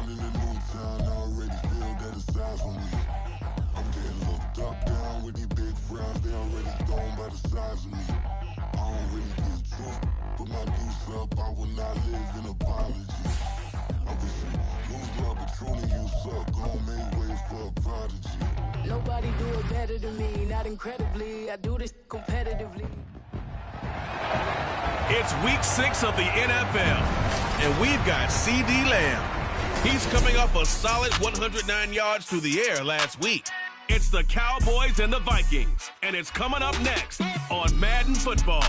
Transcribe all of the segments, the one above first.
in a new town, I already feel that it's eyes on me. I'm getting looked up, down with these big frowns, they already gone by the size of me. I don't really get truth, put my goose up, I will not live in apology. I wish you lose love, but truly you suck, gon' make way for a prodigy. Nobody do it better than me, not incredibly, I do this competitively. It's week 6 of the NFL, and we've got C.D. Lamb. He's coming off a solid 109 yards through the air last week. It's the Cowboys and the Vikings, and it's coming up next on Madden Football.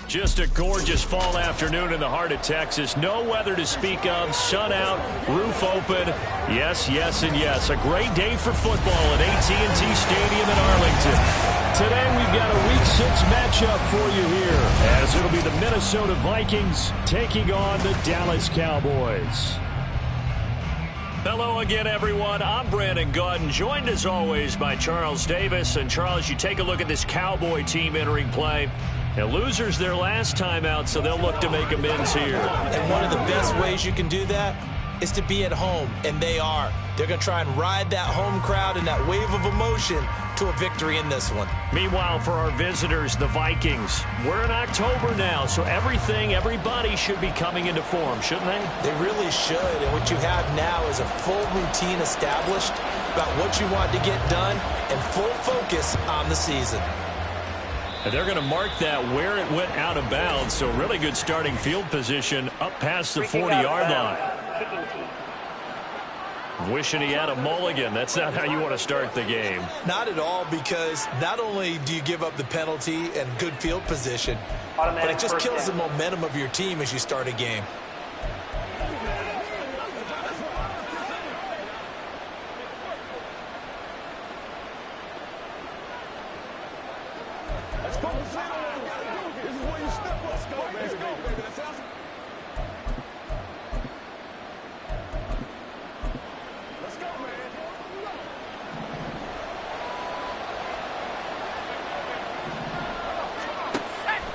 Just a gorgeous fall afternoon in the heart of Texas. No weather to speak of. Sun out, roof open. Yes, yes, and yes. A great day for football at AT&T Stadium in Arlington. Today we've got a Week 6 matchup for you here, as it'll be the Minnesota Vikings taking on the Dallas Cowboys. Hello again, everyone. I'm Brandon Gaudin, joined as always by Charles Davis. And Charles, you take a look at this Cowboy team entering play. And losers their last time out, so they'll look to make amends here. And one of the best ways you can do that is to be at home, and they are. They're going to try and ride that home crowd and that wave of emotion to a victory in this one. Meanwhile, for our visitors, the Vikings, we're in October now, so everybody should be coming into form, shouldn't they? They really should, and what you have now is a full routine established about what you want to get done and full focus on the season. And they're going to mark that where it went out of bounds, so really good starting field position up past the 40-yard line. Wishing he had a mulligan. That's not how you want to start the game. Not at all, because not only do you give up the penalty and good field position, but it just kills the momentum of your team as you start a game.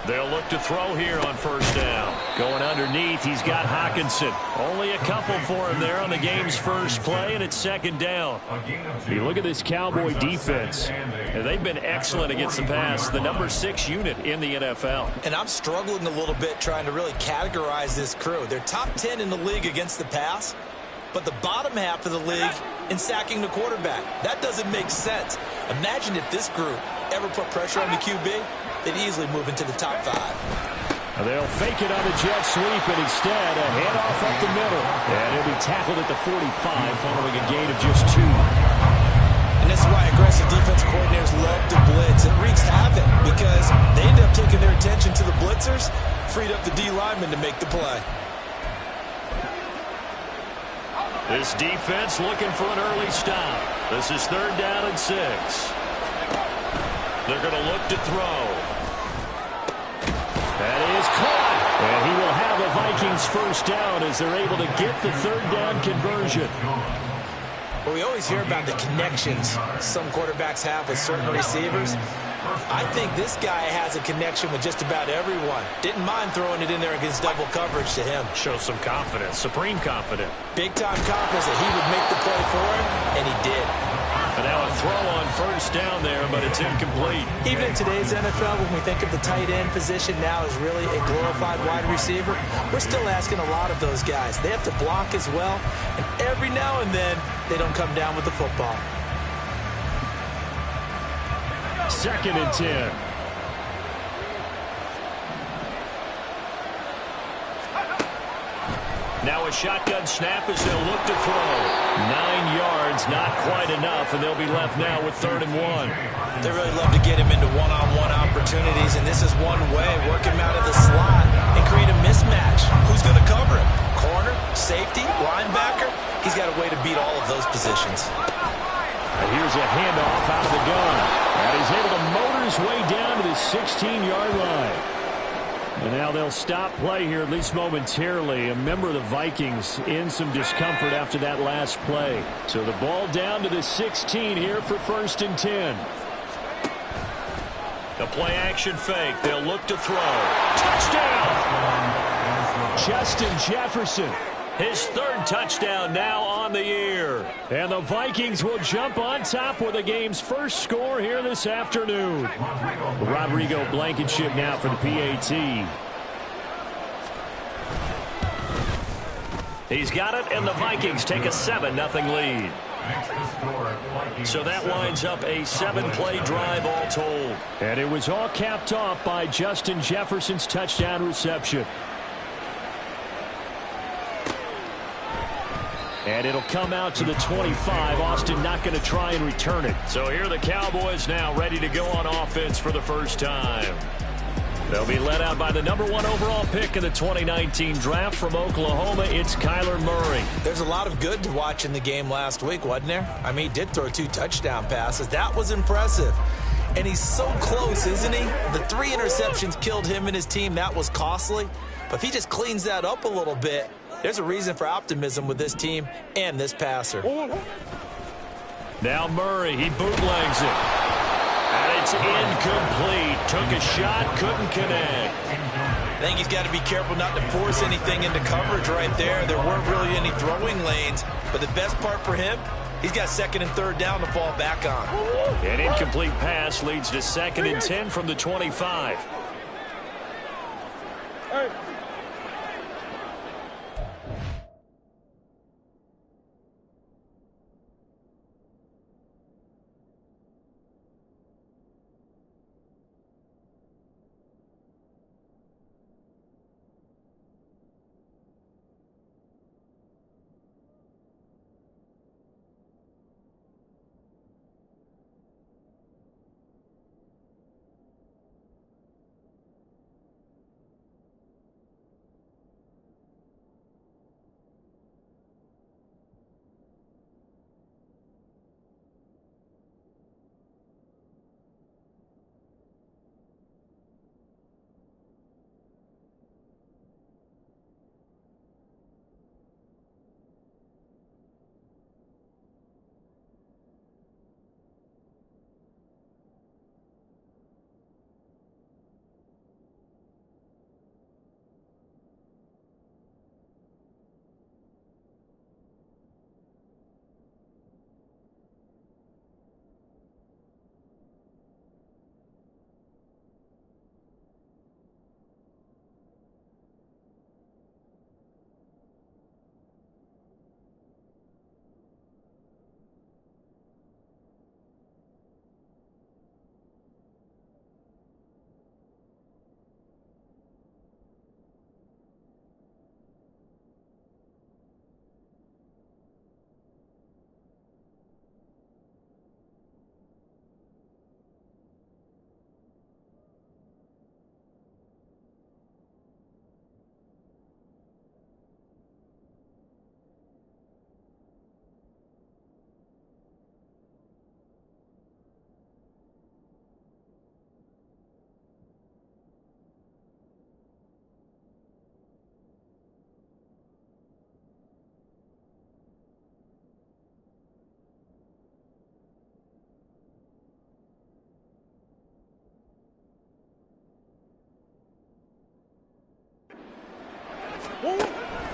They'll look to throw here on first down. Going underneath, he's got Hockenson. Only a couple for him there on the game's first play, and it's second down. You look at this Cowboy defense, and they've been excellent against the pass, the number 6 unit in the NFL. And I'm struggling a little bit trying to really categorize this crew. They're top 10 in the league against the pass, but the bottom half of the league in sacking the quarterback. That doesn't make sense. Imagine if this group ever put pressure on the QB, they'd easily move into the top 5. They'll fake it on a jet sweep, and instead a handoff up the middle. And he'll be tackled at the 45 following a gain of just 2. And this is why aggressive defense coordinators love to blitz. It wreaks havoc because they end up taking their attention to the blitzers, freed up the D lineman to make the play. This defense looking for an early stop. This is 3rd down and 6. They're going to look to throw. That is caught. And he will have a Vikings first down as they're able to get the 3rd down conversion. Well, we always hear about the connections some quarterbacks have with certain receivers. I think this guy has a connection with just about everyone. Didn't mind throwing it in there against double coverage to him. Shows some confidence, supreme confidence. Big-time confidence that he would make the play for him, and he did. And now a throw on first down there, but it's incomplete. Even in today's NFL, when we think of the tight end position now as really a glorified wide receiver, we're still asking a lot of those guys. They have to block as well, and every now and then, they don't come down with the football. 2nd and 10. Now a shotgun snap as they'll look to throw. 9 yards, not quite enough, and they'll be left now with 3rd and 1. They really love to get him into one-on-one opportunities, and this is one way, work him out of the slot and create a mismatch. Who's going to cover him? Corner, safety, linebacker? He's got a way to beat all of those positions. And here's a handoff out of the gun. And he's able to motor his way down to the 16-yard line. And now they'll stop play here, at least momentarily. A member of the Vikings in some discomfort after that last play. So the ball down to the 16 here for 1st and 10. The play action fake. They'll look to throw. Touchdown! Justin Jefferson. His third touchdown now on the year. And the Vikings will jump on top with the game's first score here this afternoon. Rodrigo Blankenship now for the PAT. He's got it, and the Vikings take a 7-0 lead. So that winds up a 7-play drive all told. And it was all capped off by Justin Jefferson's touchdown reception. And it'll come out to the 25. Austin not going to try and return it. So here are the Cowboys now ready to go on offense for the first time. They'll be led out by the #1 overall pick in the 2019 draft from Oklahoma. It's Kyler Murray. There's a lot of good to watch in the game last week, wasn't there? I mean, he did throw 2 touchdown passes. That was impressive. And he's so close, isn't he? The 3 interceptions killed him and his team. That was costly. But if he just cleans that up a little bit, there's a reason for optimism with this team and this passer. Now Murray, he bootlegs it. And it's incomplete. Took a shot, couldn't connect. I think he's got to be careful not to force anything into coverage right there. There weren't really any throwing lanes. But the best part for him, he's got 2nd and 3rd down to fall back on. An incomplete pass leads to 2nd and 10 from the 25.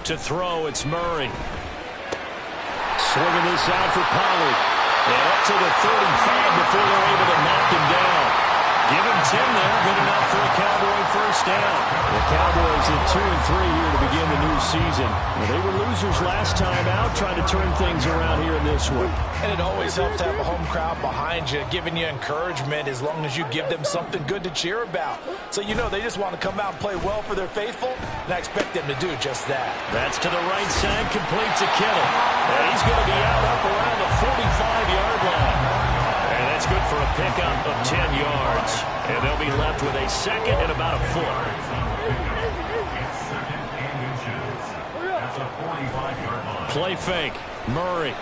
To throw, it's Murray. Swinging this out for Pollard. And up to the 35 before they're able to knock him down. Give him 10 there. Good enough for a Cowboy first down. The Cowboys at 2-3 here to begin the new season. Well, they were losers last time out, trying to turn things around here in this one. And it always helps to have a home crowd behind you, giving you encouragement as long as you give them something good to cheer about. So you know they just want to come out and play well for their faithful, and I expect them to do just that. That's to the right side, complete to Kittle. And he's going to be out up around the 45-yard line. And that's good for a pickup of 10 yards. And they'll be left with a 2nd and about a foot. Play fake. Murray.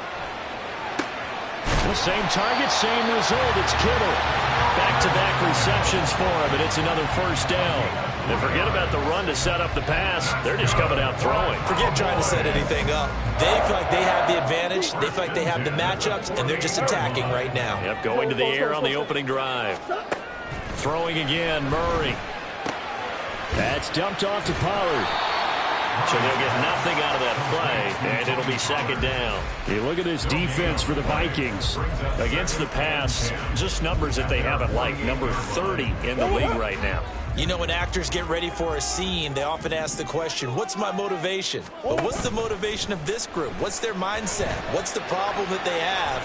The same target, same result. It's Kittle. Back-to-back receptions for him, and it's another first down. And forget about the run to set up the pass. They're just coming out throwing. Forget trying to set anything up. They feel like they have the advantage. They feel like they have the matchups, and they're just attacking right now. Yep, going to the air on the opening drive. Throwing again, Murray. That's dumped off to Pollard. So they'll get nothing out of that play, and it'll be second down. You look at this defense for the Vikings. Against the pass, just numbers that they haven't liked. Number 30 in the league right now. You know, when actors get ready for a scene, they often ask the question, what's my motivation? But what's the motivation of this group? What's their mindset? What's the problem that they have?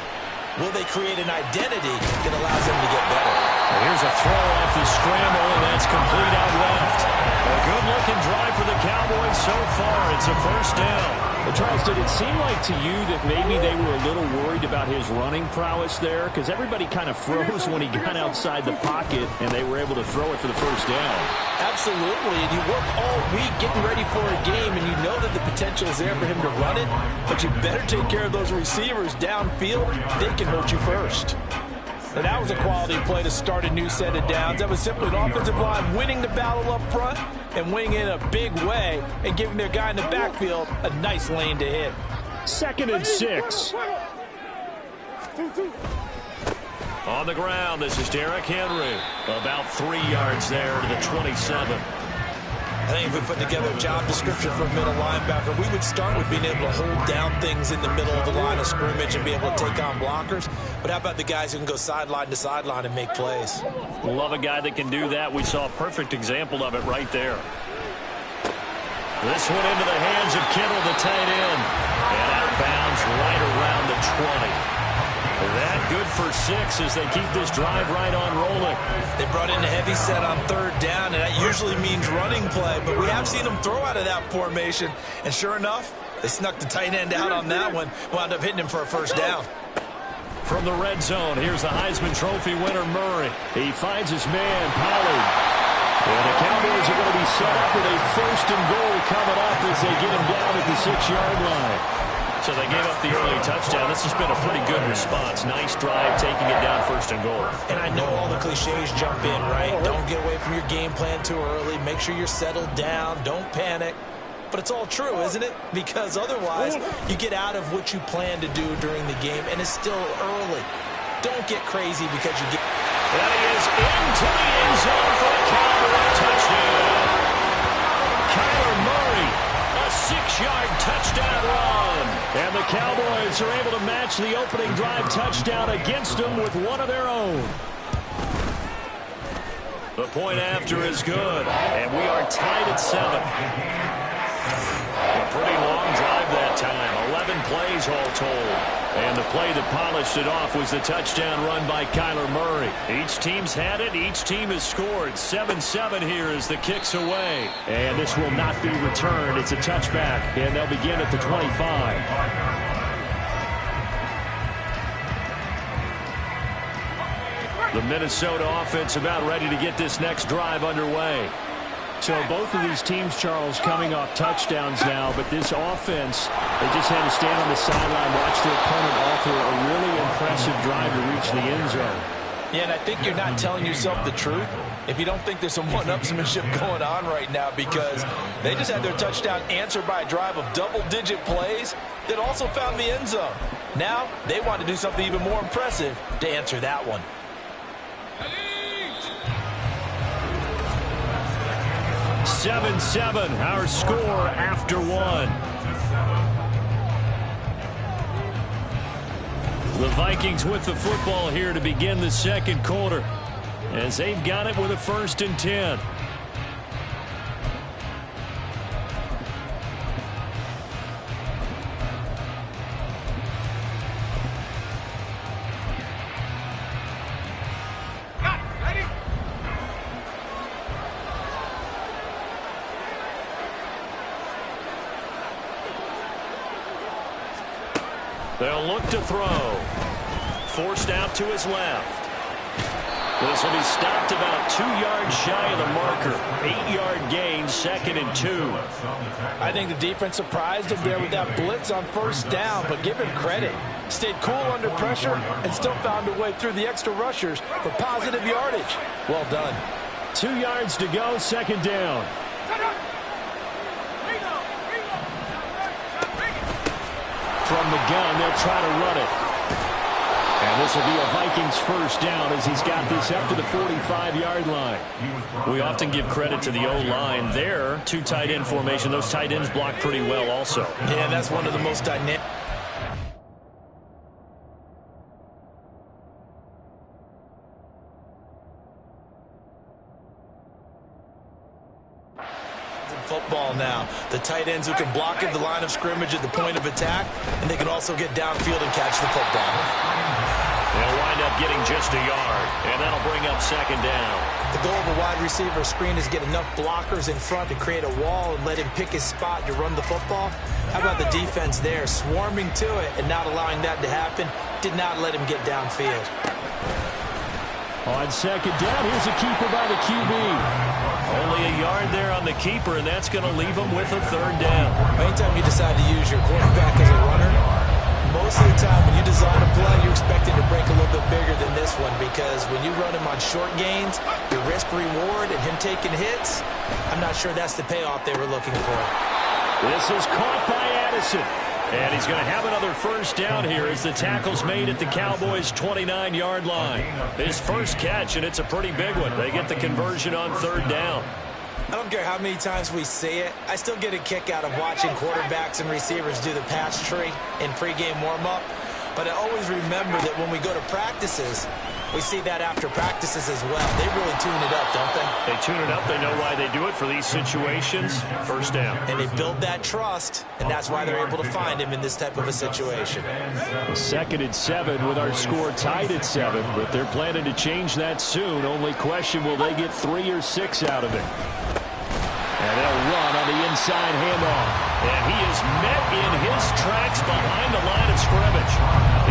Will they create an identity that allows them to get better? Here's a throw off the scramble, and that's complete out left. A good-looking drive for the Cowboys so far. It's a first down. Well, Charles, did it seem like to you that maybe they were a little worried about his running prowess there? Because everybody kind of froze when he got outside the pocket, and they were able to throw it for the first down. Absolutely, and you work all week getting ready for a game, and you know that the potential is there for him to run it, but you better take care of those receivers downfield. They can hurt you first. And that was a quality play to start a new set of downs. That was simply an offensive line winning the battle up front and winning in a big way and giving their guy in the backfield a nice lane to hit. 2nd and 6. On the ground, this is Derrick Henry. About 3 yards there to the 27. I think if we put together a job description for a middle linebacker, we would start with being able to hold down things in the middle of the line of scrimmage and be able to take on blockers. But how about the guys who can go sideline to sideline and make plays? Love a guy that can do that. We saw a perfect example of it right there. This one into the hands of Kittle, the tight end. And out of bounds right around the 20. That good for 6 as they keep this drive right on rolling. They brought in a heavy set on 3rd down, and that usually means running play. But we have seen them throw out of that formation. And sure enough, they snuck the tight end out on that one. Wound up hitting him for a first down. From the red zone, here's the Heisman Trophy winner, Murray. He finds his man, Pollard. And the Cowboys are going to be set up with a 1st and goal coming up as they get him down at the 6-yard line. So they gave up the early touchdown. This has been a pretty good response. Nice drive, taking it down 1st and goal. And I know all the cliches jump in, right? Don't get away from your game plan too early. Make sure you're settled down. Don't panic. But it's all true, isn't it? Because otherwise, you get out of what you plan to do during the game, and it's still early. Don't get crazy because you get... That is into the end zone for a Cowboy touchdown. Kyler Murray, a 6-yard touchdown run. And the Cowboys are able to match the opening drive touchdown against them with one of their own. The point after is good, and we are tied at 7. A pretty long drive that time, 11 plays all told. And the play that polished it off was the touchdown run by Kyler Murray. Each team's had it. Each team has scored. 7-7 here as the kick's away. And this will not be returned. It's a touchback, and they'll begin at the 25. The Minnesota offense about ready to get this next drive underway. So both of these teams, Charles, coming off touchdowns now, but this offense, they just had to stand on the sideline, watch their opponent offer a really impressive drive to reach the end zone. Yeah, and I think you're not telling yourself the truth if you don't think there's some one-upsmanship going on right now, because they just had their touchdown answered by a drive of double-digit plays that also found the end zone. Now they want to do something even more impressive to answer that one. 7-7, our score after 1. The Vikings with the football here to begin the 2nd quarter, as they've got it with a 1st and 10. They'll look to throw. Forced out to his left. This will be stopped about 2 yards shy of the marker. 8-yard gain, 2nd and 2. I think the defense surprised him there with that blitz on 1st down, but give him credit. Stayed cool under pressure and still found a way through the extra rushers for positive yardage. Well done. 2 yards to go, 2nd down. From the gun, they'll try to run it. And This will be a Vikings first down as he's got this up to the 45-yard line. We often give credit to the O-line there. Two tight end formation. Those tight ends block pretty well also. Yeah, that's one of the most dynamic. Football now. The tight ends who can block at the line of scrimmage at the point of attack, and they can also get downfield and catch the football. They'll wind up getting just a yard, and that'll bring up second down. The goal of a wide receiver screen is get enough blockers in front to create a wall and let him pick his spot to run the football. How about the defense there, swarming to it and not allowing that to happen? Did not let him get downfield. On second down, here's a keeper by the QB. Only a yard there on the keeper, and that's going to leave him with a third down. Anytime you decide to use your quarterback as a runner, most of the time when you design a play, you expect it to break a little bit bigger than this one, because when you run him on short gains, your risk-reward and him taking hits, I'm not sure that's the payoff they were looking for. This is caught by Addison. And he's going to have another first down here as the tackle's made at the Cowboys' 29-yard line. His first catch, and it's a pretty big one. They get the conversion on third down. I don't care how many times we see it. I still get a kick out of watching quarterbacks and receivers do the pass tree in pregame warm-up. But I always remember that when we go to practices, we see that after practices as well. They really tune it up, don't they? They tune it up. They know why they do it for these situations. First down. And they build that trust, and that's why they're able to find him in this type of a situation. 2nd and 7 with our score tied at 7, but they're planning to change that soon. Only question, will they get 3 or 6 out of it? And they'll run on the inside handoff. And he is met in his tracks behind the line of scrimmage.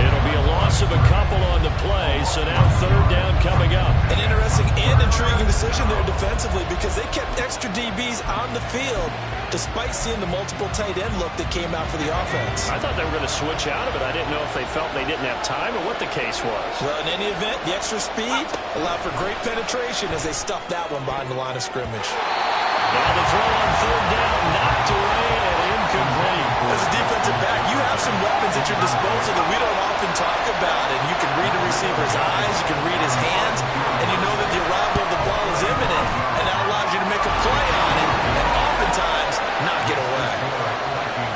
It'll be a loss of a couple on the play, so now third down coming up. An interesting and intriguing decision there defensively, because they kept extra DBs on the field despite seeing the multiple tight end look that came out for the offense. I thought they were going to switch out of it. I didn't know if they felt they didn't have time or what the case was. Well, in any event, the extra speed allowed for great penetration as they stuffed that one behind the line of scrimmage. Now the throw on third down, knocked away and incomplete. As a defensive back, you have some weapons at your disposal that we don't often talk about. And you can read the receiver's eyes, you can read his hands, and you know that the arrival of the ball is imminent, and that allows you to make a play on it, and oftentimes not get away.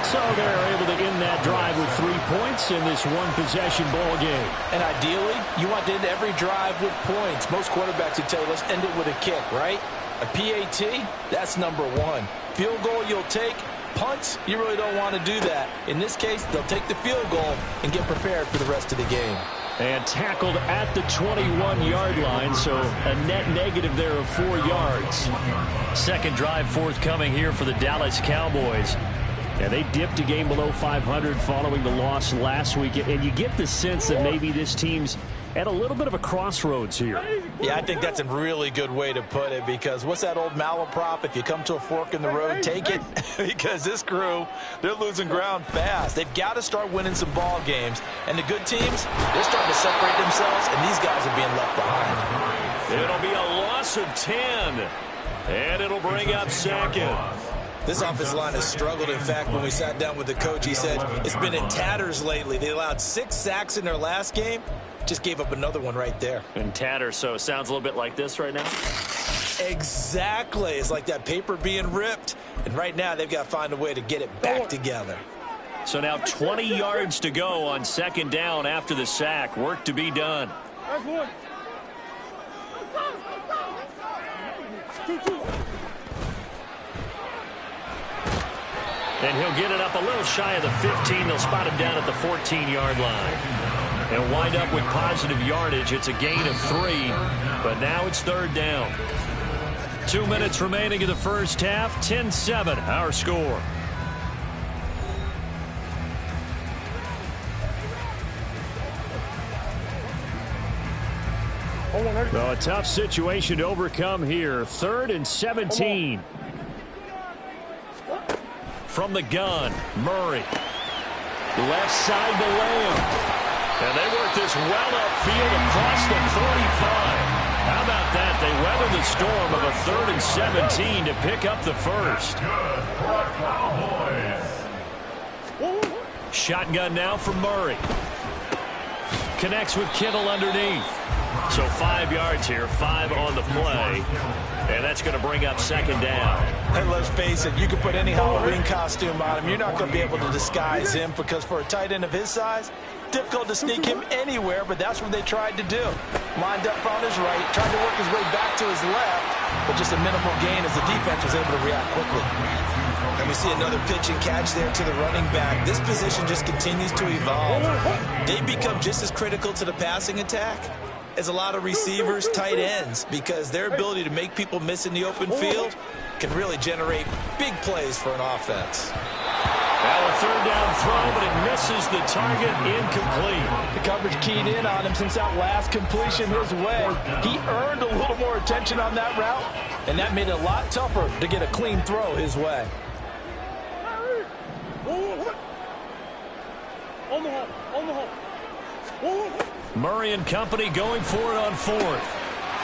So they're able to end that drive with 3 points in this one-possession ball game. And ideally, you want to end every drive with points. Most quarterbacks would tell you, let's end it with a kick, right? A PAT, that's number 1. Field goal you'll take. Punts, you really don't want to do that. In this case, they'll take the field goal and get prepared for the rest of the game. And tackled at the 21-yard line, so a net negative there of 4 yards. Second drive forthcoming here for the Dallas Cowboys. Yeah, they dipped a game below 500 following the loss last week, and you get the sense that maybe this team's at a little bit of a crossroads here. Yeah, I think that's a really good way to put it, because what's that old malaprop? If you come to a fork in the road, take it. Because this crew, they're losing ground fast. They've got to start winning some ball games. And the good teams, they're starting to separate themselves, and these guys are being left behind. It'll be a loss of 10, and it'll bring up second. This offensive line has struggled. In fact, when we sat down with the coach, he said it's been in tatters lately. They allowed 6 sacks in their last game. Just gave up another one right there. In tatters, so it sounds a little bit like this right now? Exactly. It's like that paper being ripped. And right now, they've got to find a way to get it back together. So now 20 yards to go on second down after the sack. Work to be done. And he'll get it up a little shy of the 15. They'll spot him down at the 14-yard line. And wind up with positive yardage. It's a gain of 3, but now it's third down. 2 minutes remaining in the first half. 10-7, our score. Well, a tough situation to overcome here. 3rd and 17. From the gun, Murray. Left side to Lamb. And they work this well upfield across the 45. How about that? They weather the storm of a 3rd and 17 to pick up the first. Shotgun now for Murray. connects with Kittle underneath. So 5 yards here, 5 on the play. And that's going to bring up second down. And let's face it, you can put any Halloween costume on him. You're not going to be able to disguise him because for a tight end of his size, difficult to sneak him anywhere, but that's what they tried to do. Lined up on his right, tried to work his way back to his left, but just a minimal gain as the defense was able to react quickly. And we see another pitch and catch there to the running back. This position just continues to evolve. They become just as critical to the passing attack as a lot of receivers, tight ends, because their ability to make people miss in the open field can really generate big plays for an offense. Now a third down throw, but it misses the target, incomplete. The coverage keyed in on him since that last completion his way. He earned a little more attention on that route, and that made it a lot tougher to get a clean throw his way. Murray and company going for it on fourth.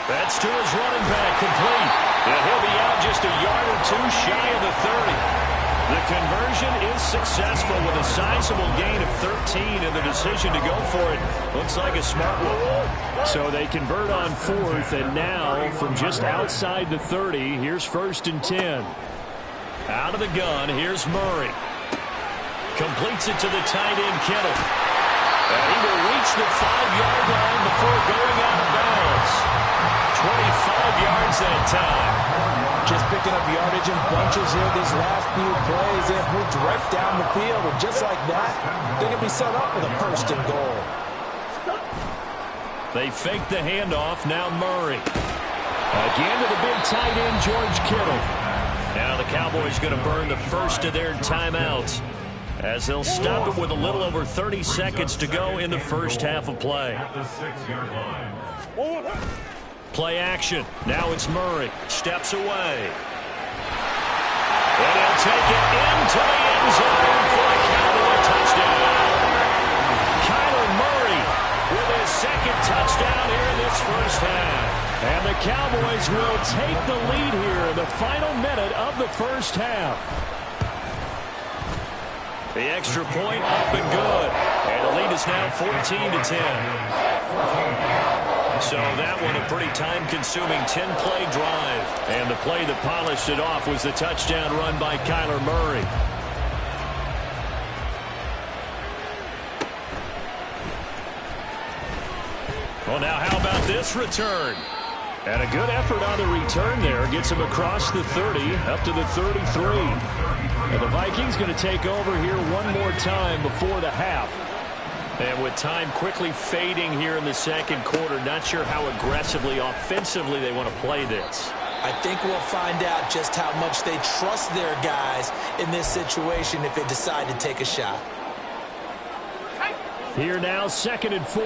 That's to his running back, complete. And he'll be out just a yard or two shy of the 30. The conversion is successful with a sizable gain of 13, and the decision to go for it looks like a smart one. So they convert on fourth, and now from just outside the 30, here's 1st and 10. Out of the gun, here's Murray. Completes it to the tight end, Kittle. And he will reach the 5-yard line before going out of bounds. 25 yards that time. Just picking up yardage in bunches here these last few plays. They have moved right down the field, and just like that, they can be set up with a 1st and goal. They fake the handoff, now Murray. Again to the big tight end, George Kittle. Now the Cowboys going to burn the first of their timeouts, as they'll stop it with a little over 30 seconds to go in the first half of play. Play action. Now it's Murray. Steps away. And he'll take it into the end zone for a Cowboy touchdown. Kyler Murray with his second touchdown here in this first half. And the Cowboys will take the lead here in the final minute of the first half. The extra point up and good. And the lead is now 14-10. So that one a pretty time-consuming 10-play drive. And the play that polished it off was the touchdown run by Kyler Murray. Well, now how about this return? And a good effort on the return there. Gets him across the 30, up to the 33. And the Vikings going to take over here one more time before the half. And with time quickly fading here in the second quarter, not sure how aggressively, offensively they want to play this. I think we'll find out just how much they trust their guys in this situation if they decide to take a shot. Here now, 2nd and 4.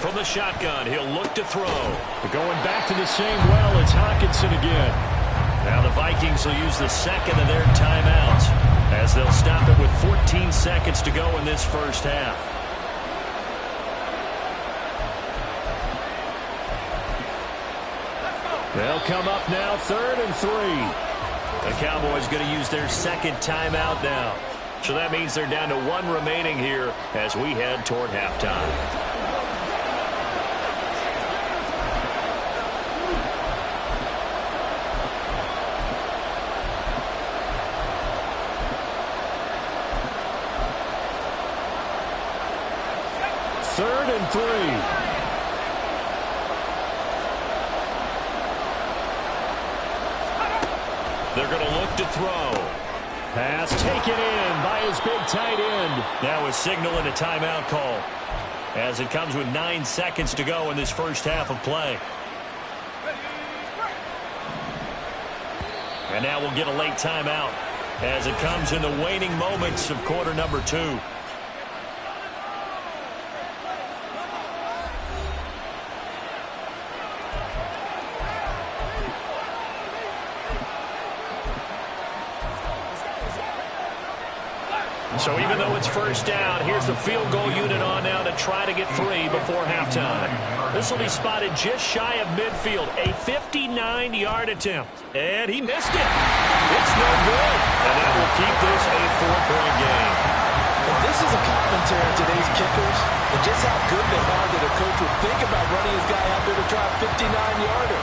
From the shotgun, he'll look to throw. Going back to the same well, it's Hockenson again. Now the Vikings will use the second of their timeouts as they'll stop it with 14 seconds to go in this first half. They'll come up now, 3rd and 3. The Cowboys going to use their second timeout now. So that means they're down to one remaining here as we head toward halftime. Third and 3. They're going to look to throw. Pass taken in by his big tight end. Now a signal and a timeout call as it comes with 9 seconds to go in this first half of play. And now we'll get a late timeout as it comes in the waning moments of quarter number 2. So even though it's first down, here's the field goal unit on now to try to get 3 before halftime. This will be spotted just shy of midfield, a 59-yard attempt. And he missed it. It's no good. And that will keep this a 4-point game. And this is a commentary on today's kickers and just how good they are that a coach would think about running his guy out there to try a 59-yarder.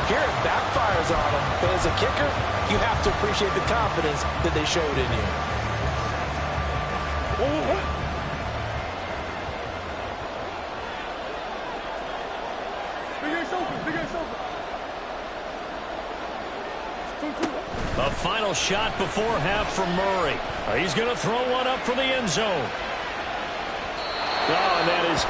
Here it backfires on him, but as a kicker, you have to appreciate the confidence that they showed in you. A final shot before half from Murray. He's going to throw one up for the end zone. Oh, and that is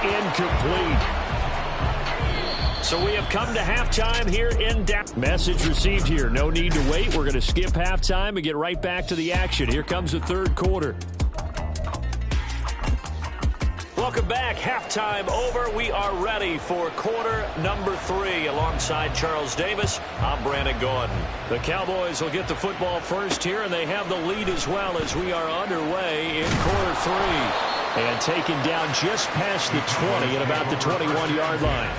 incomplete. So we have come to halftime here in Dallas. Message received here. No need to wait. We're going to skip halftime and get right back to the action. Here comes the third quarter. Welcome back. Halftime over. We are ready for quarter number 3. Alongside Charles Davis, I'm Brandon Gordon. The Cowboys will get the football first here, and they have the lead as well as we are underway in quarter 3. And taken down just past the 20 at about the 21-yard line.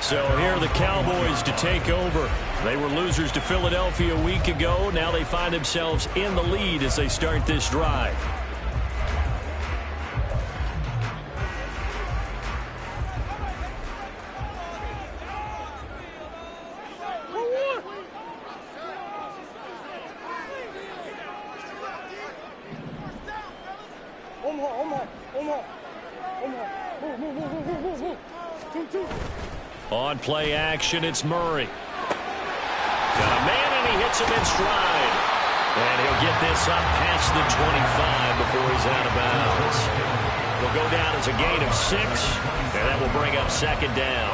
So here are the Cowboys to take over. They were losers to Philadelphia a week ago. Now they find themselves in the lead as they start this drive. On play action, it's Murray. Got a man, and he hits him in stride. And he'll get this up past the 25 before he's out of bounds. He'll go down as a gain of 6, and that will bring up second down.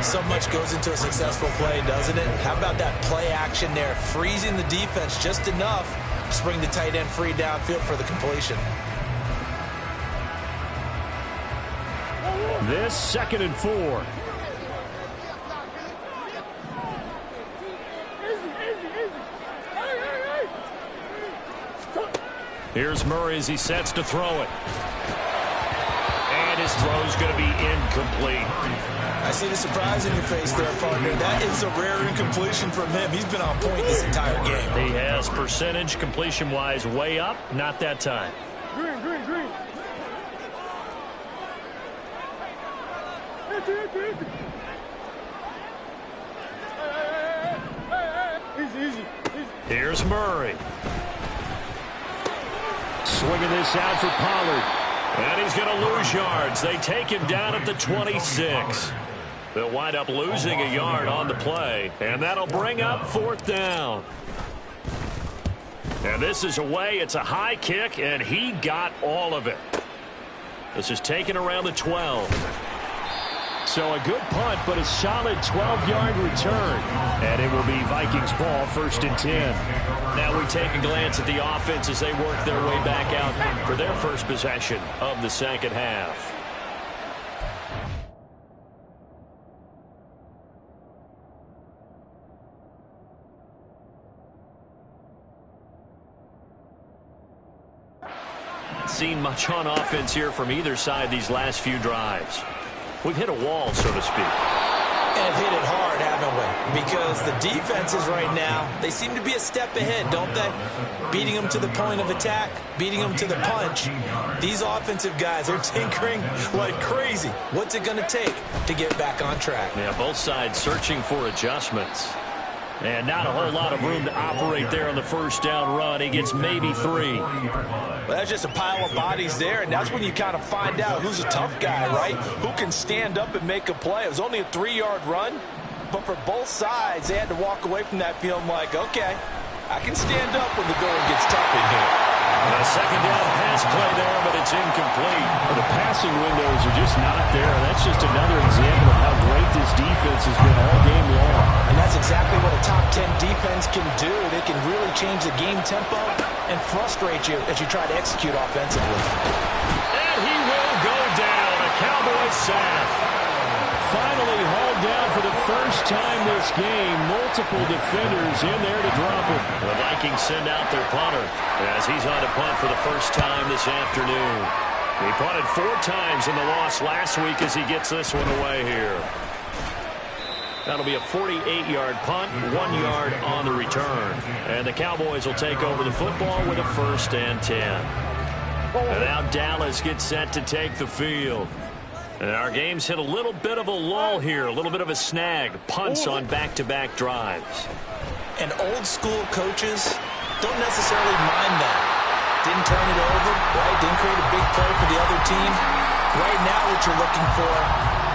So much goes into a successful play, doesn't it? How about that play action there? Freezing the defense just enough to bring the tight end free downfield for the completion. This 2nd and 4. Here's Murray as he sets to throw it. And his throw's going to be incomplete. I see the surprise in your face there, partner. That is a rare incompletion from him. He's been on point this entire game. He has percentage completion-wise way up. Not that time. Green. Easy. Here's Murray. Swinging this out for Pollard. And he's going to lose yards. They take him down at the 26. They'll wind up losing a yard on the play. And that'll bring up 4th down. And this is away. It's a high kick, and he got all of it. This is taken around the 12. So a good punt, but a solid 12-yard return. And it will be Vikings ball, 1st and 10. Now we take a glance at the offense as they work their way back out for their first possession of the second half. Seen much on offense here from either side these last few drives. We've hit a wall, so to speak. And hit it hard, haven't we? Because the defenses right now, they seem to be a step ahead, don't they? Beating them to the point of attack, beating them to the punch. These offensive guys are tinkering like crazy. What's it going to take to get back on track? Yeah, both sides searching for adjustments. And not a whole lot of room to operate there on the first down run. He gets maybe 3. Well, that's just a pile of bodies there, and that's when you kind of find out who's a tough guy, right? Who can stand up and make a play. It was only a 3-yard run, but for both sides, they had to walk away from that feeling like, okay, I can stand up when the going gets tough in here. A second down pass play there, but it's incomplete. The passing windows are just not there. That's just another example of how great this defense has been all game long. And that's exactly what a top 10 defense can do. They can really change the game tempo and frustrate you as you try to execute offensively. And he will go down. A Cowboy sack. finally hauled down for the first time this game. Multiple defenders in there to drop him. The Vikings send out their punter as he's on to punt for the first time this afternoon. He punted 4 times in the loss last week as he gets this one away here. That'll be a 48-yard punt, 1 yard on the return. And the Cowboys will take over the football with a 1st and 10. And now Dallas gets set to take the field. And our game's hit a little bit of a lull here, a little bit of a snag. Punts on back-to-back drives. And old-school coaches don't necessarily mind that. Didn't turn it over, right? Didn't create a big play for the other team. Right now what you're looking for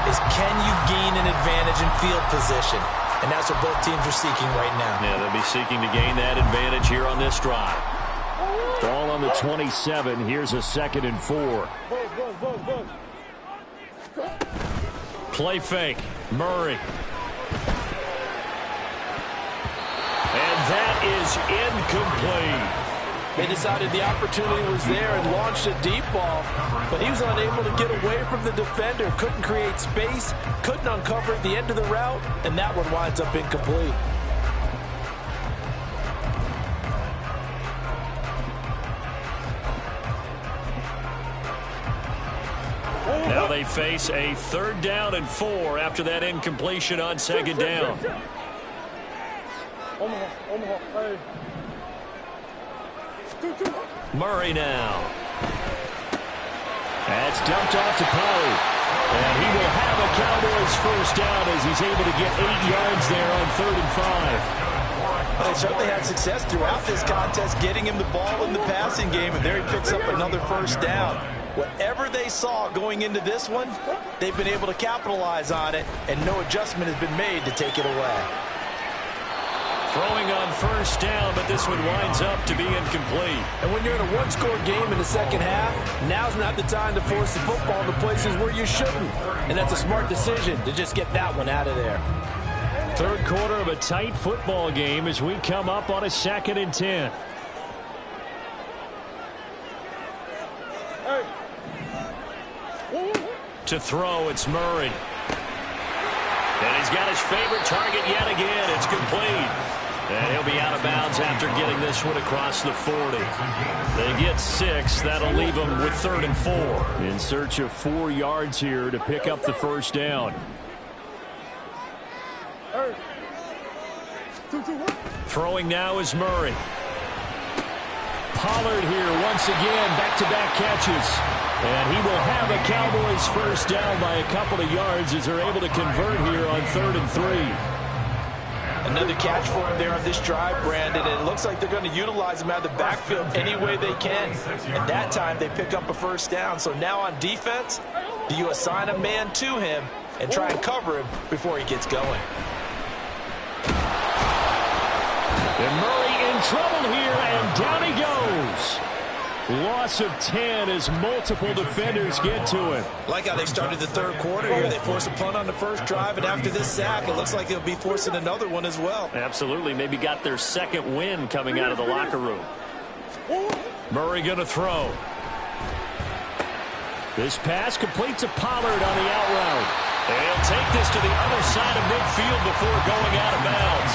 is can you gain an advantage in field position? And that's what both teams are seeking right now. Yeah, they'll be seeking to gain that advantage here on this drive. Ball on the 27. Here's a 2nd and 4. Play fake. Murray. And that is incomplete. They decided the opportunity was there and launched a deep ball, but he was unable to get away from the defender, couldn't create space, couldn't uncover at the end of the route, and that one winds up incomplete. Now they face a 3rd down and 4 after that incompletion on 2nd down. Murray now. That's dumped off to Pollard. And he will have a Cowboys 1st down as he's able to get 8 yards there on 3rd and 5. Well, they certainly had success throughout this contest getting him the ball in the passing game, and there he picks up another 1st down. Whatever they saw going into this one, they've been able to capitalize on it, and no adjustment has been made to take it away. Throwing on 1st down, but this one winds up to be incomplete. And when you're in a 1-score game in the 2nd half, now's not the time to force the football into places where you shouldn't. And that's a smart decision to just get that one out of there. 3rd quarter of a tight football game as we come up on a 2nd and 10. To throw, it's Murray. And he's got his favorite target yet again. It's complete. And he'll be out of bounds after getting this one across the 40. They get 6. That'll leave them with 3rd and 4. In search of 4 yards here to pick up the 1st down. Throwing now is Murray. Pollard here once again, back-to-back catches. And he will have a Cowboys 1st down by a couple of yards as they're able to convert here on 3rd and 3. Another catch for him there on this drive, Brandon, and it looks like they're going to utilize him out of the backfield any way they can. And that time they pick up a 1st down. So now on defense, do you assign a man to him and try and cover him before he gets going? And Murray in trouble here, and down he goes. Loss of 10 as multiple defenders get to him. Like how they started the 3rd quarter here. They forced a punt on the 1st drive, and after this sack, it looks like they'll be forcing another one as well. Absolutely. Maybe got their 2nd win coming out of the locker room. Murray going to throw. This pass completes to Pollard on the out route. And he'll take this to the other side of midfield before going out of bounds.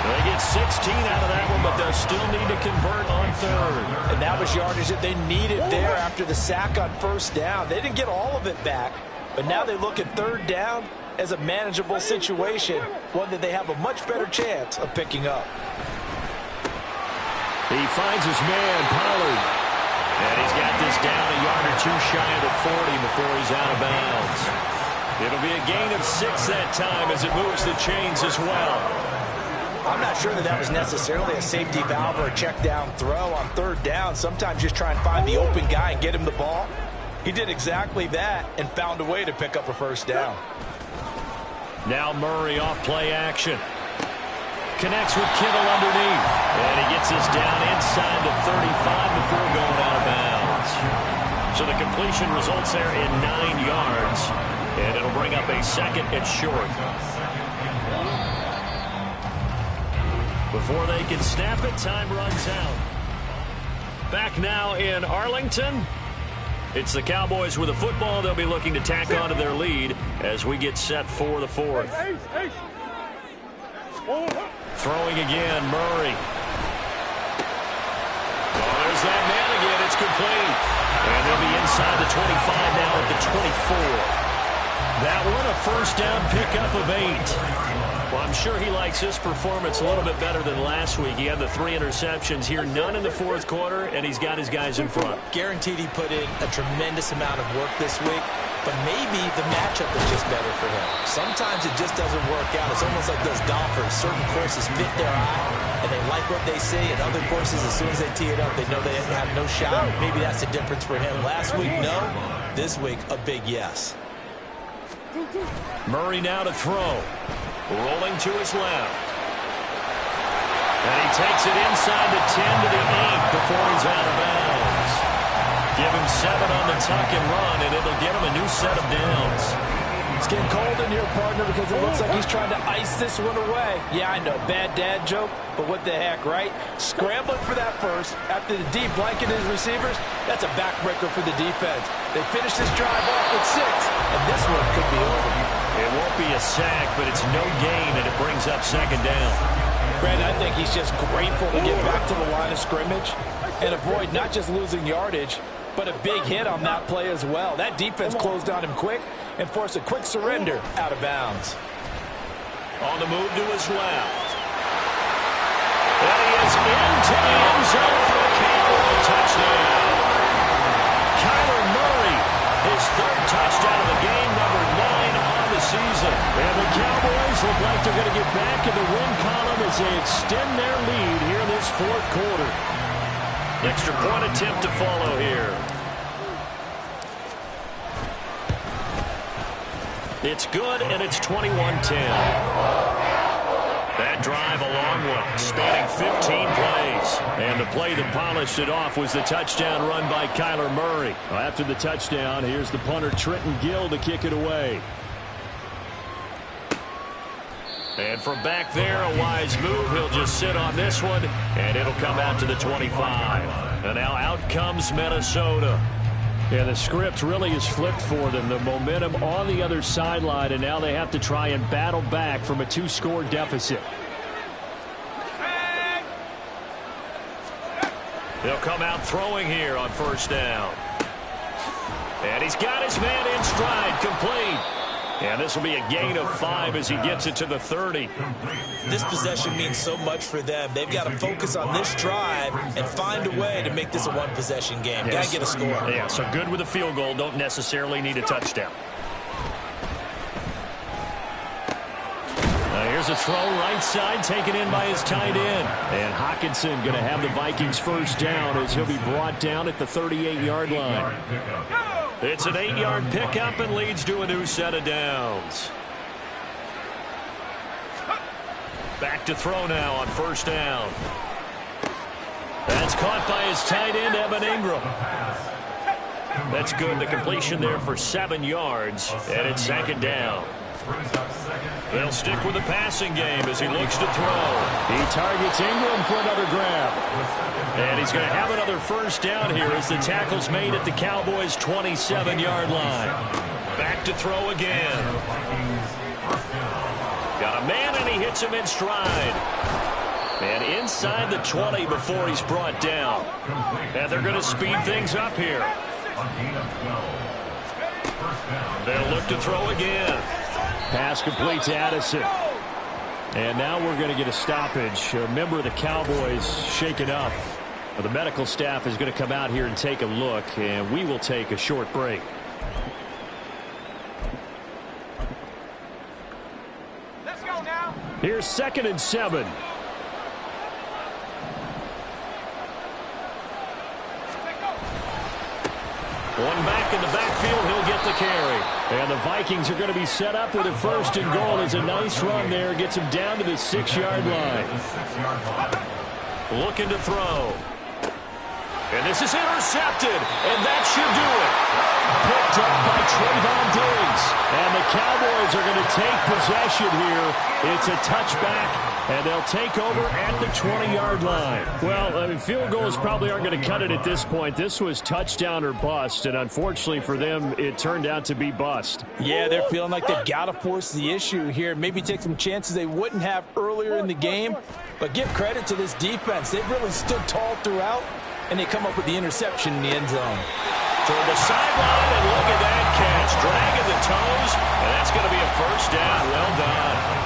They get 16 out of that one, but they'll still need to convert on 3rd. And that was yardage that they needed there after the sack on 1st down. They didn't get all of it back, but now they look at 3rd down as a manageable situation, one that they have a much better chance of picking up. He finds his man, Pollard. And he's got this down a yard or 2 shy of the 40 before he's out of bounds. It'll be a gain of 6 that time as it moves the chains as well. I'm not sure that was necessarily a safety valve or a check down throw on 3rd down. Sometimes just try and find the open guy and get him the ball. He did exactly that and found a way to pick up a 1st down. Now Murray off play action. Connects with Kittle underneath. And he gets this down inside the 35 before going out of bounds. So the completion results there in 9 yards. And it'll bring up a 2nd and short. Before they can snap it, time runs out. Back now in Arlington. It's the Cowboys with the football. They'll be looking to tack on to their lead as we get set for the fourth. Throwing again, Murray. Oh, there's that man again. It's complete. And they'll be inside the 25 now at the 24. That one a first down pickup of 8. Well, I'm sure he likes his performance a little bit better than last week. He had the 3 interceptions here, none in the fourth quarter, and he's got his guys in front. Guaranteed he put in a tremendous amount of work this week, but maybe the matchup is just better for him. Sometimes it just doesn't work out. It's almost like those golfers. Certain courses fit their eye, and they like what they see, and other courses, as soon as they tee it up, they know they have no shot. Maybe that's the difference for him. Last week, no. This week, a big yes. Murray now to throw. Rolling to his left. And he takes it inside the 10 to the 8 before he's out of bounds. Give him 7 on the tuck and run, and it'll give him a new set of downs. It's getting cold in here, partner, because it looks like he's trying to ice this one away. Yeah, I know, bad dad joke, but what the heck, right? Scrambling for that first after the deep blanket his receivers, that's a backbreaker for the defense. They finish this drive off with 6, and this one could be over. It won't be a sack, but it's no gain, and it brings up second down. Brandon, I think he's just grateful to get back to the line of scrimmage and avoid not just losing yardage, but a big hit on that play as well. That defense closed on him quick and forced a quick surrender out of bounds. On the move to his left. And he is into the end zone for a Cowboy touchdown. Kyler Murray, his 3rd touchdown of the game, number 9 on the season. And the Cowboys look like they're going to get back in the win column as they extend their lead here in this 4th quarter. Extra point attempt to follow here. It's good, and it's 21-10. That drive a long one, spanning 15 plays. And the play that polished it off was the touchdown run by Kyler Murray. After the touchdown, here's the punter Trenton Gill to kick it away. And from back there, a wise move. He'll just sit on this one, and it'll come out to the 25. And now out comes Minnesota. Yeah, the script really is flipped for them. The momentum on the other sideline, and now they have to try and battle back from a 2-score deficit. They'll come out throwing here on first down. And he's got his man in stride, complete. And this will be a gain of 5 as he gets it to the 30. This possession means so much for them. They've got to focus on this drive and find a way to make this a one-possession game. Yes. Got to get a score. Yeah, so good with a field goal. Don't necessarily need a touchdown. Here's a throw right side taken in by his tight end. And Hockenson going to have the Vikings first down as he'll be brought down at the 38-yard line. It's an 8-yard pickup and leads to a new set of downs. Back to throw now on first down. That's caught by his tight end, Evan Ingram. That's good. The completion there for 7 yards, and it's second down. They'll stick with the passing game as he looks to throw. He targets Ingram for another grab. And he's going to have another first down here as the tackle's made at the Cowboys' 27-yard line. Back to throw again. Got a man, and he hits him in stride. And inside the 20 before he's brought down. And they're going to speed things up here. They'll look to throw again. Pass complete to Addison. And now we're going to get a stoppage. A member of the Cowboys shaken up. The medical staff is going to come out here and take a look, and we will take a short break. Let's go now. Here's 2nd and 7. One back in the backfield, he'll get the carry. And the Vikings are going to be set up with a 1st and goal. It's a nice run there. Gets him down to the 6-yard line. Looking to throw. And this is intercepted. And that should do it. Picked up by Trayvon Diggs. And the Cowboys are going to take possession here. It's a touchback And they'll take over at the 20-yard line. Well, I mean, field goals probably aren't going to cut it at this point. This was touchdown or bust, and unfortunately for them, it turned out to be bust. Yeah, they're feeling like they've got to force the issue here. Maybe take some chances they wouldn't have earlier in the game. But give credit to this defense. They've really stood tall throughout, and they come up with the interception in the end zone. Toward the sideline, and look at that catch. Dragging the toes, and that's going to be a first down. Well done.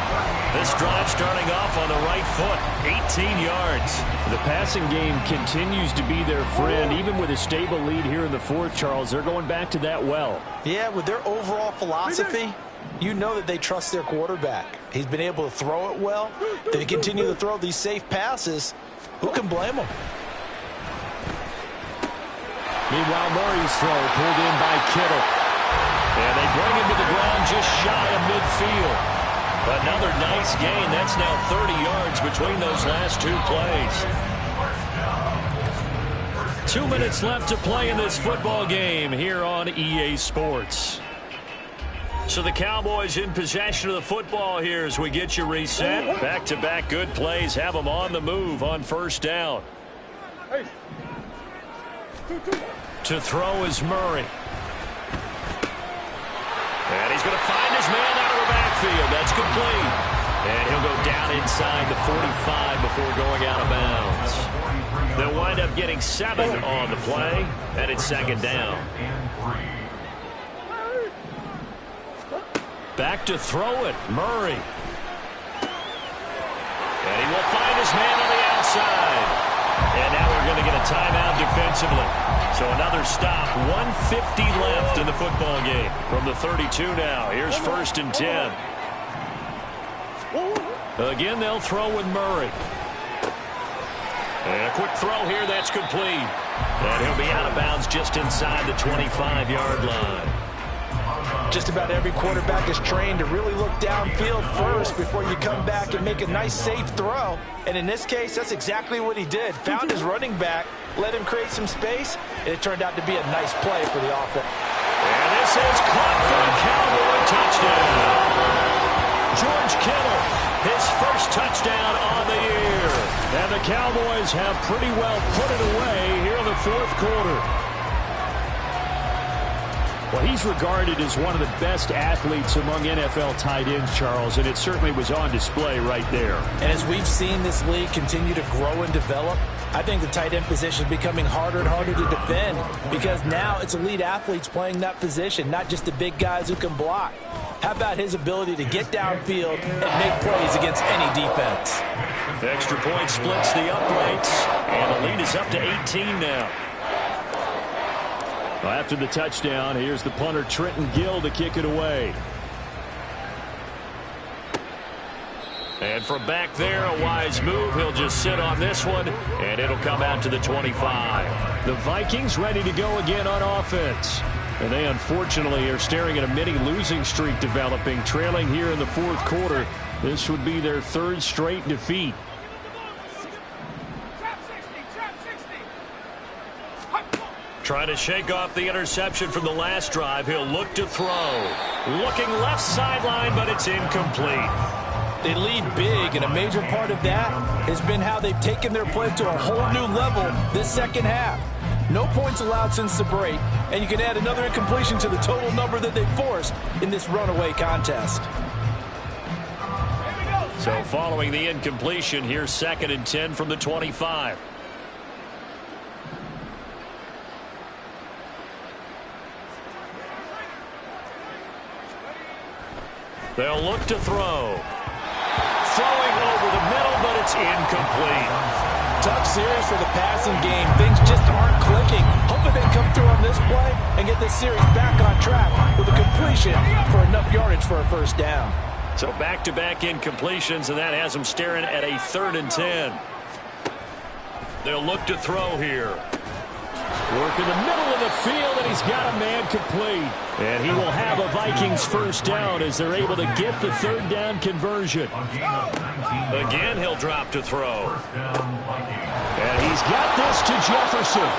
This drive starting off on the right foot, 18 yards. The passing game continues to be their friend. Even with a stable lead here in the fourth, Charles, they're going back to that well. Yeah, with their overall philosophy, you know that they trust their quarterback. He's been able to throw it well. They continue to throw these safe passes. Who can blame them? Meanwhile, Murray's throw pulled in by Kittle. And they bring him to the ground just shy of midfield. Another nice gain. That's now 30 yards between those last two plays. 2 minutes left to play in this football game here on EA Sports. So the Cowboys in possession of the football here as we get you reset. Back-to-back good plays have them on the move on first down. To throw is Murray. And he's going to find his man out of the backfield. That's complete. And he'll go down inside the 45 before going out of bounds. They'll wind up getting 7 on the play, and it's second down. Back to throw it, Murray. And he will find his man on the outside. And now we're going to get a timeout defensively. So another stop, 1:50 left in the football game. From the 32 now, here's first and 10. Again, they'll throw with Murray. And a quick throw here, that's complete. And he'll be out of bounds just inside the 25-yard line. Just about every quarterback is trained to really look downfield first before you come back and make a nice, safe throw. And in this case, that's exactly what he did. Found his running back, let him create some space, and it turned out to be a nice play for the offense. And this is caught for a Cowboy touchdown. George Kittle, his first touchdown on the year. And the Cowboys have pretty well put it away here in the fourth quarter. Well, he's regarded as one of the best athletes among NFL tight ends, Charles, and it certainly was on display right there. And as we've seen this league continue to grow and develop, I think the tight end position is becoming harder and harder to defend because now it's elite athletes playing that position, not just the big guys who can block. How about his ability to get downfield and make plays against any defense? The extra point splits the uprights, and the lead is up to 18 now. Well, after the touchdown, here's the punter Trenton Gill to kick it away. And from back there, a wise move. He'll just sit on this one, and it'll come out to the 25. The Vikings ready to go again on offense. And they unfortunately are staring at a mini losing streak developing, trailing here in the fourth quarter. This would be their third straight defeat. Trying to shake off the interception from the last drive. He'll look to throw. Looking left sideline, but it's incomplete. They lead big, and a major part of that has been how they've taken their play to a whole new level this second half. No points allowed since the break, and you can add another incompletion to the total number that they forced in this runaway contest. So following the incompletion, here's second and 10 from the 25. They'll look to throw. Throwing over the middle, but it's incomplete. Tough series for the passing game. Things just aren't clicking. Hoping they come through on this play and get this series back on track with a completion for enough yardage for a first down. So back-to-back incompletions, and that has them staring at a 3rd and 10. They'll look to throw here. Work in the middle of the field, and he's got a man complete. And he will have a Vikings first down as they're able to get the third down conversion. Again, he'll drop to throw. And he's got this to Jefferson.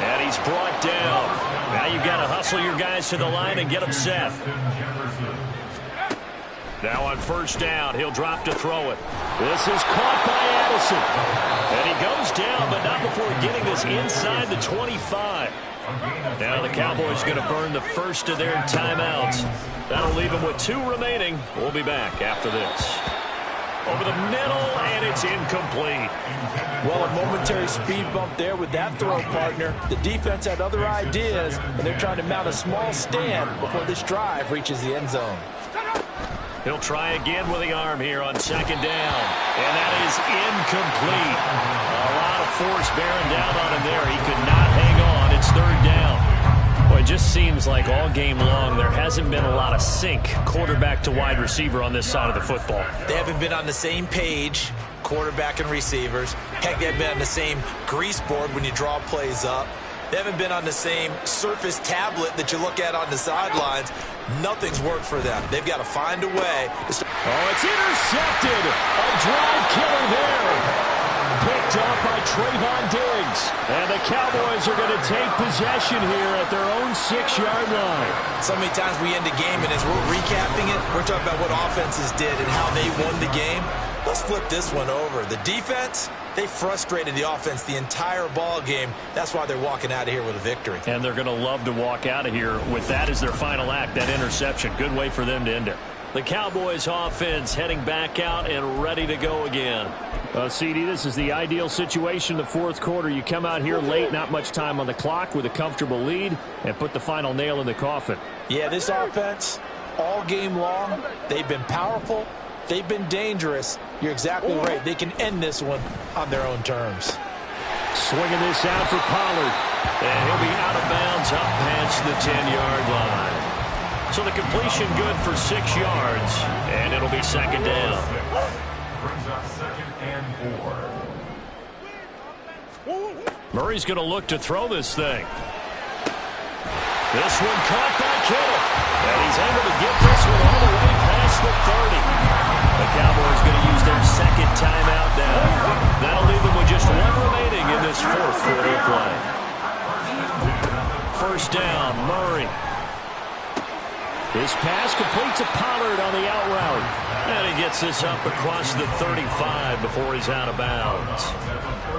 And he's brought down. Now you've got to hustle your guys to the line and get them set. Now on first down, he'll drop to throw it. This is caught by Addison. And he goes down, but not before getting this inside the 25. Now the Cowboys going to burn the first of their timeouts. That'll leave them with 2 remaining. We'll be back after this. Over the middle, and it's incomplete. Well, a momentary speed bump there with that throw, partner. The defense had other ideas, and they're trying to mount a small stand before this drive reaches the end zone. He'll try again with the arm here on second down. And that is incomplete. A lot of force bearing down on him there. He could not hang on. It's third down. Well, it just seems like all game long there hasn't been a lot of sync quarterback to wide receiver on this side of the football. They haven't been on the same page, quarterback and receivers. Heck, they haven't been on the same grease board when you draw plays up. They haven't been on the same surface tablet that you look at on the sidelines. Nothing's worked for them. They've got to find a way. Oh, it's intercepted. A drive killer there. Picked up by Trayvon Diggs. And the Cowboys are going to take possession here at their own 6-yard line. So many times we end a game, and as we're recapping it, we're talking about what offenses did and how they won the game. Let's flip this one over. The defense, they frustrated the offense the entire ball game. That's why they're walking out of here with a victory. And they're going to love to walk out of here with that as their final act, that interception. Good way for them to end it. The Cowboys offense heading back out and ready to go again. CD, this is the ideal situation in the fourth quarter. You come out here late, not much time on the clock, with a comfortable lead, and put the final nail in the coffin. Yeah, this offense, all game long, they've been powerful. They've been dangerous. You're exactly right. They can end this one on their own terms. Swinging this out for Pollard. And he'll be out of bounds up past the 10-yard line. So the completion good for 6 yards, and it'll be second down. Brings up 2nd and 4. Murray's going to look to throw this thing. This one caught by Kittle. And he's able to get this one all the way past the 30. The Cowboys going to use their second timeout now. That'll leave them with just 1 remaining in this fourth quarter of play. First down, Murray. His pass complete to Pollard on the out route. And he gets this up across the 35 before he's out of bounds.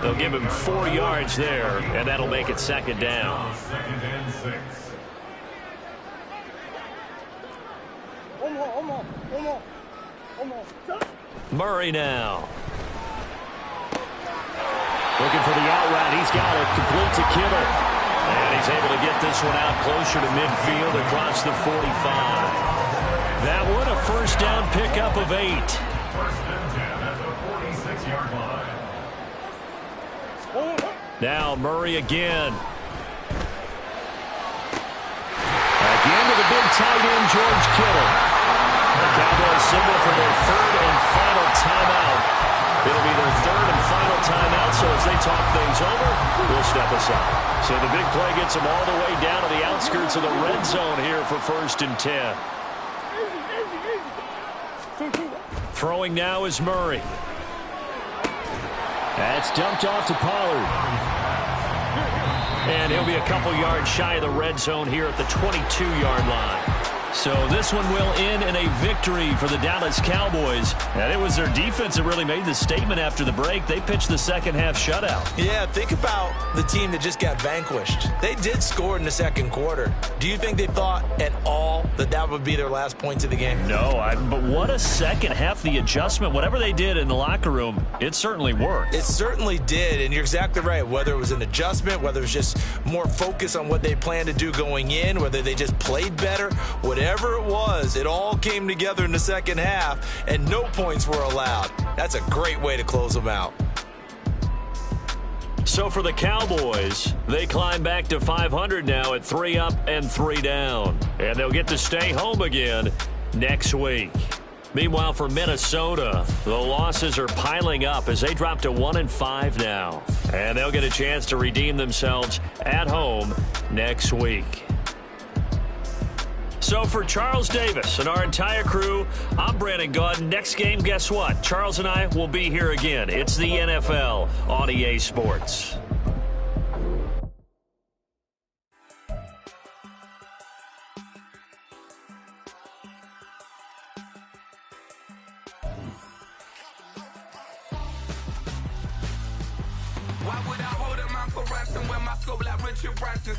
They'll give him 4 yards there, and that'll make it second down. 2nd and 6. Murray now. Looking for the out route. He's got it. Complete to Kittle. And he's able to get this one out closer to midfield across the 45. That one, a first down pickup of 8. First and 10 at the 46-yard line. Now Murray again. Again to the big tight end, George Kittle. The Cowboys signal for their 3rd and final timeout. It'll be their 3rd and final timeout, so as they talk things over, we'll step aside. So the big play gets them all the way down to the outskirts of the red zone here for 1st and 10. Throwing now is Murray. That's dumped off to Pollard. And he'll be a couple yards shy of the red zone here at the 22-yard line. So this one will end in a victory for the Dallas Cowboys. And it was their defense that really made the statement after the break. They pitched the second-half shutout. Yeah, think about the team that just got vanquished. They did score in the second quarter. Do you think they thought at all that that would be their last points of the game? No, but what a second half. The adjustment, whatever they did in the locker room, it certainly worked. It certainly did, and you're exactly right. Whether it was an adjustment, whether it was just more focus on what they planned to do going in, whether they just played better, whatever it was, it all came together in the second half, and no points were allowed. That's a great way to close them out. So for the Cowboys, they climb back to 500 now at 3 up and 3 down. And they'll get to stay home again next week. Meanwhile, for Minnesota, the losses are piling up as they drop to 1-5 now. And they'll get a chance to redeem themselves at home next week. So for Charles Davis and our entire crew, I'm Brandon Gaudin. Next game, guess what? Charles and I will be here again. It's the NFL on EA Sports. Why would I hold him out for ransom when my scope like Richard Branson?